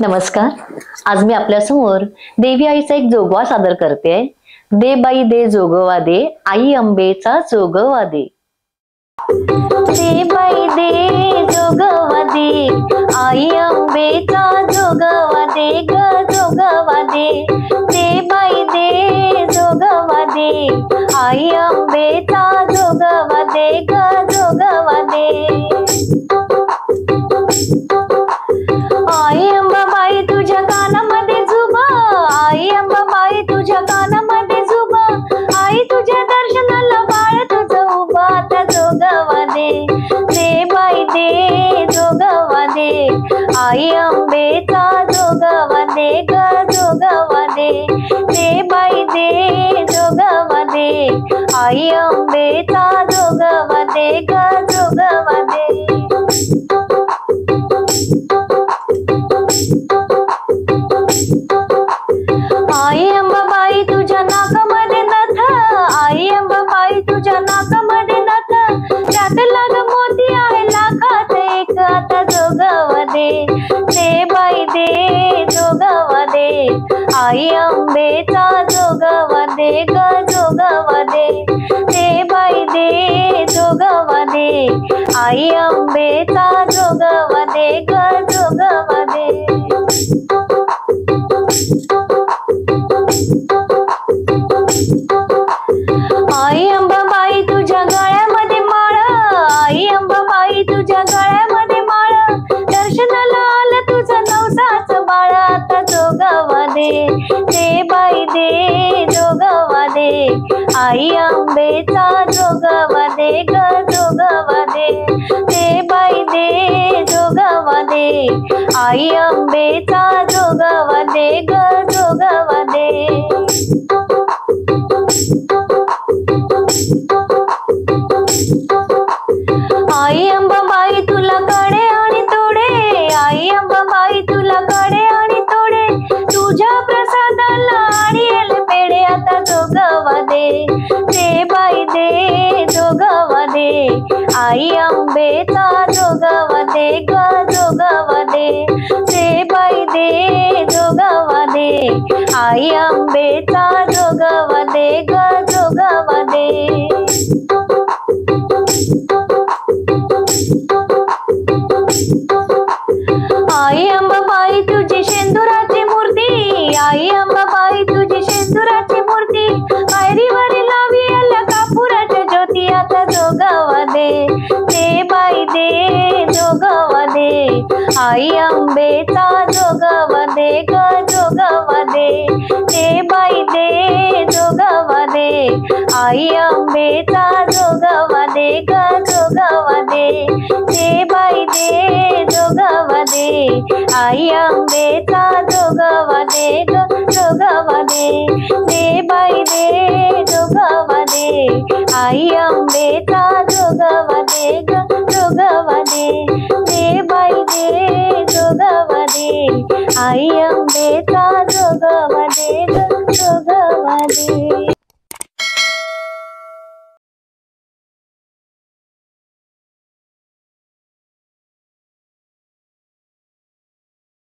नमस्कार. आज मी आपल्या समोर देवी आईचा एक जोगवा सादर करते. दे बाई दे जोगवा दे, आई अंबेचा जोगवा दे. दे बाई दे जोगवा दे, आई अंबेचा जोगवा दे ग जोगवा दे. दे बाई दे जोगवा दे, आई अंबेचा जोगवा दे ग जोगवा दे. आई अंबाबाई तुझ्या कानामध्ये झुबा, आई अंबाबाई तुझ्या कानामध्ये झुबा, आई तुझ्या दर्शनाला बाळ तुझं उभा आता जोगवा दे. दे बाई दे जोगवा दे, आई अंबेचा जोगवा दे ग जोगवा दे. दे बाई दे जोगवा दे, आई अंबेचा जोगवा दे ग जोगवा दे. आई अंबाबाई तुझ्या नाकामध्ये नथ, आई अंबाबाई तुझ्या नाकामध्ये नथ, त्यात लाग मोती आहे लाखात एक आता जोगवा दे. दे बाई दे जोगवा दे, आई अंबेचा जोगवा दे ग जोगवा दे. दे बाई दे जोगवा दे, आई अंबेचा जोगवा दे ग जोगवा दे. आई अंबाबाई तुझ्या गळ्यामध्ये माळ, आई अंबाबाई तुझ्या गळ्यामध्ये माळ, दर्शनाला आलं तुझं नवसाच बाळ आता जोगवा दे. दे बाई दे जोगवा दे, आई अंबेचा जोगवा दे ग जोगवा दे. दे बाई दे जोगवा दे, आई अंबेचा जोगवा दे ग जोगवा दे. आई अंबाबाई तुला कडे आणि तोडे, आई अंबाबाई तुला कडे आणि तोडे, तुझ्या प्रसादाला आणील पेढे आता जोगवा दे. दे बाई दे जोगवा दे, आई अंबेचा जोगवा दे ग जोगवा दे. दे बाई दे जोगवा दे, आई अंबेचा जोगवा दे ग जोगवा दे. आई अंबाबाई तुझी शेंदुराची मूर्ती, आई अंबाबाई तुझी शेंदुराची मूर्ती, पायरीवर लावी आल्या कापुराच्या ज्योती आता जोगवा दे. दे बाई दे जोगवा दे, आई अंबेचा जोगवा दे ग जोगवा दे. दे बाई दे जोगवा दे, आई अंबेचा जोगवा दे ग जोगवा दे. दे बाई दे जोगवा दे, आई अंबेचा जोगवा दे ग जोगवा दे. दे बाई दे जोगवा दे, आई अंबेचा जोगवा दे ग जोगवा दे. दे बाई दे जोगवा दे, आई अंबेचा जोगवा दे ग जोगवा दे.